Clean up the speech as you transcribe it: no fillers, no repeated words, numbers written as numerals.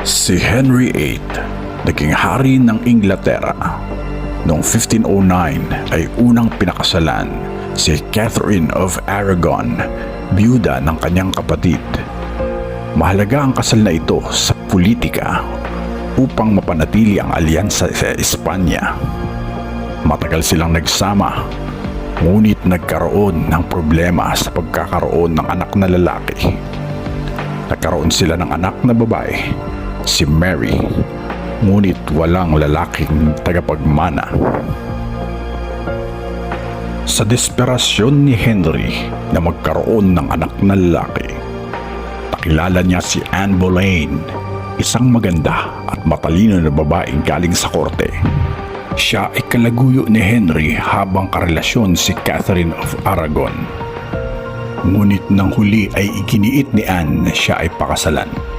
Si Henry VIII, naging hari ng Inglaterra. Noong 1509 ay unang pinakasalan si Catherine of Aragon, biyuda ng kanyang kapatid. Mahalaga ang kasal na ito sa politika upang mapanatili ang alyansa sa Espanya. Matagal silang nagsama, ngunit nagkaroon ng problema sa pagkakaroon ng anak na lalaki. Nagkaroon sila ng anak na babae, si Mary, ngunit walang lalaking tagapagmana. Sa desperasyon ni Henry na magkaroon ng anak na lalaki, nakilala niya si Anne Boleyn, isang maganda at matalino na babaeng galing sa korte. Siya ay kalaguyo ni Henry habang karelasyon si Catherine of Aragon. Ngunit nang huli ay iginiit ni Anne na siya ay pakasalan.